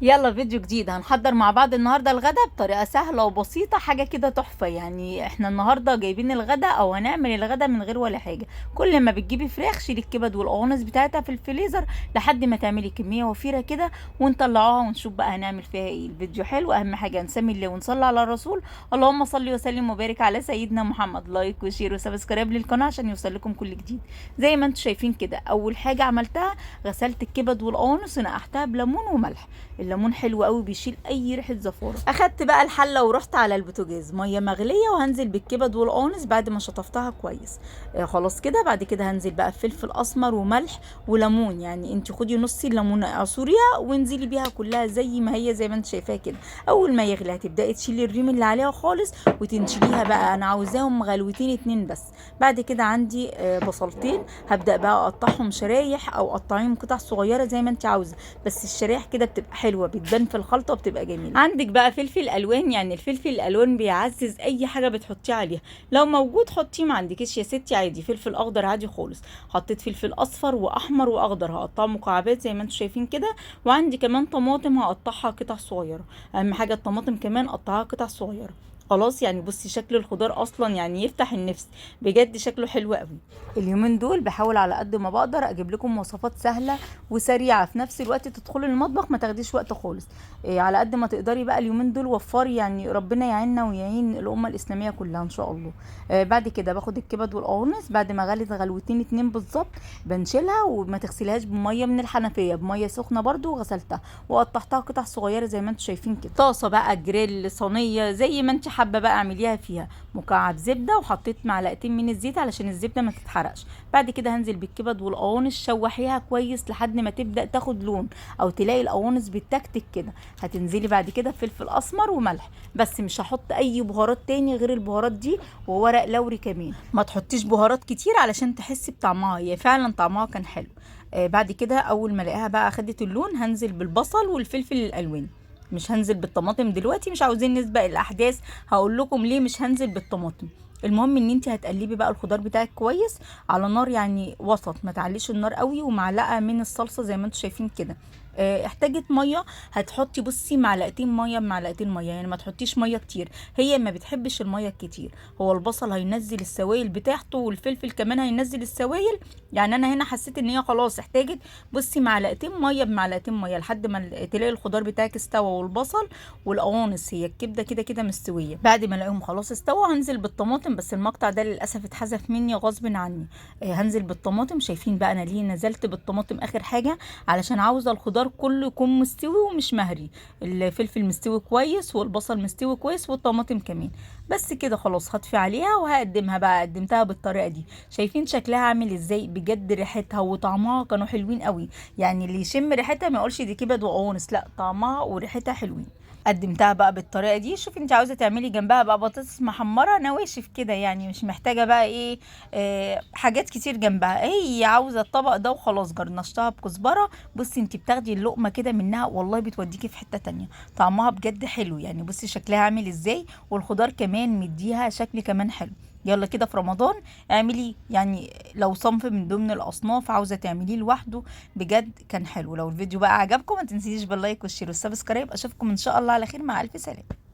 يلا فيديو جديد هنحضر مع بعض النهارده الغدا بطريقه سهله وبسيطه، حاجه كده تحفه. يعني احنا النهارده جايبين الغدا او هنعمل الغدا من غير ولا حاجه. كل ما بتجيبي فراخ شيلي الكبد والقوانص بتاعتها في الفريزر لحد ما تعملي كميه وفيره كده ونطلعوها ونشوف بقى هنعمل فيها ايه. الفيديو حلو، اهم حاجه نسمي الله ونصلي على الرسول. اللهم صل وسلم وبارك على سيدنا محمد. لايك وشير وسبسكرايب للقناه عشان يوصل لكم كل جديد. زي ما انتم شايفين كده، اول حاجه عملتها غسلت الكبد والقوانص ونقعتها بليمون وملح. الليمون حلو قوي بيشيل اي ريحه زفاره. اخدت بقى الحله ورحت على البوتاجاز، ميه مغليه وهنزل بالكبد والقوانص بعد ما شطفتها كويس. خلاص كده. بعد كده هنزل بقى بفلفل اسمر وملح وليمون، يعني انت خدي نص الليمونه اعصريها وانزلي بيها كلها زي ما هي زي ما انت شايفاها كده. اول ما يغلي هتبداي تشيلي الريم اللي عليها خالص وتنشليها بقى. انا عاوزاهم غلوتين اتنين بس. بعد كده عندي بصلتين، هبدا بقى اقطعهم شرايح او قطعيهم قطع صغيره زي ما انت عاوزه، بس الشرايح كده بتبقى حلوه بتبان في الخلطه وبتبقى جميله. عندك بقى فلفل الوان، يعني الفلفل الالوان بيعزز اي حاجه بتحطيه عليها. لو موجود حطيه، ما عندكش يا ستي عادي فلفل اخضر عادي خالص. حطيت فلفل اصفر واحمر واخضر هقطعه مكعبات زي ما انتم شايفين كده. وعندي كمان طماطم هقطعها قطع صغيره. اهم حاجه الطماطم كمان قطعها قطع صغيره. خلاص، يعني بصي شكل الخضار اصلا يعني يفتح النفس، بجد شكله حلو قوي. اليومين دول بحاول على قد ما بقدر اجيب لكم وصفات سهله وسريعه في نفس الوقت تدخلي المطبخ ما تاخديش وقت خالص. على قد ما تقدري بقى اليومين دول وفري، يعني ربنا يعيننا ويعين الامه الاسلاميه كلها ان شاء الله. بعد كده باخد الكبد والقوانص بعد ما غلت غلوتين اتنين بالظبط، بنشيلها وما تغسلهاش بميه من الحنفيه، بميه سخنه برضو، وغسلتها وقطعتها قطع صغيره زي ما انتم شايفين كده. طاسه بقى، جريل، صينيه، زي ما انت حابه بقى اعمليها فيها. مكعب زبده وحطيت معلقتين من الزيت علشان الزبده ما تتحرقش. بعد كده هنزل بالكبد والقوانص شوحيها كويس لحد ما تبدا تاخد لون او تلاقي القوانص بتتكتك كده. هتنزلي بعد كده بفلفل اسمر وملح بس، مش هحط اي بهارات تاني غير البهارات دي، وورق لوري كمان. ما تحطيش بهارات كتير علشان تحسي بطعمها، هي فعلا طعمها كان حلو. بعد كده اول ما الاقيها بقى اخدت اللون هنزل بالبصل والفلفل الالوان. مش هنزل بالطماطم دلوقتي، مش عاوزين نسبق الاحداث، هقول لكم ليه مش هنزل بالطماطم. المهم ان انت هتقلبي بقى الخضار بتاعك كويس على نار يعني وسط، ما تعليش النار قوي، ومعلقه من الصلصه زي ما انتم شايفين كده. احتاجت ميه هتحطي بصي معلقتين ميه بمعلقتين ميه، يعني ما تحطيش ميه كتير، هي ما بتحبش الميه الكتير. هو البصل هينزل السوائل بتاعته والفلفل كمان هينزل السوائل. يعني انا هنا حسيت ان هي خلاص احتاجت بصي معلقتين ميه بمعلقتين ميه لحد ما تلاقي الخضار بتاعك استوى، والبصل والقوانص هي الكبده كده كده مستويه. بعد ما الاقيهم خلاص استوى هنزل بالطماطم، بس المقطع ده للاسف اتحذف مني غصب عني. هنزل بالطماطم. شايفين بقى انا ليه نزلت بالطماطم اخر حاجه؟ علشان عاوزه الخضار كله يكون مستوي ومش مهري. الفلفل مستوي كويس والبصل مستوي كويس والطماطم كمان. بس كده خلاص هطفي عليها وهقدمها بقى. قدمتها بالطريقه دي، شايفين شكلها عامل ازاي؟ بجد ريحتها وطعمها كانوا حلوين قوي. يعني اللي يشم ريحتها ما يقولش دي كبد وقوانص، لا طعمها وريحتها حلوين. قدمتها بقى بالطريقه دي. شوفي انت عاوزه تعملي جنبها بقى بطاطس محمره نواشف كده، يعني مش محتاجه بقى ايه حاجات كتير جنبها، هي عاوزه الطبق ده وخلاص. جرنشتها بكزبره. بصي انت بتاخدي اللقمه كده منها والله بتوديكي في حته تانية. طعمها بجد حلو، يعني بصي شكلها عامل ازاي، والخضار كمان مديها شكل كمان حلو. يلا كده في رمضان اعملي، يعني لو صنف من ضمن الاصناف عاوزه تعمليه لوحده بجد كان حلو. لو الفيديو بقى عجبكم ما تنسيش باللايك والشير والسبسكرايب. اشوفكم ان شاء الله على خير، مع الف سلامه.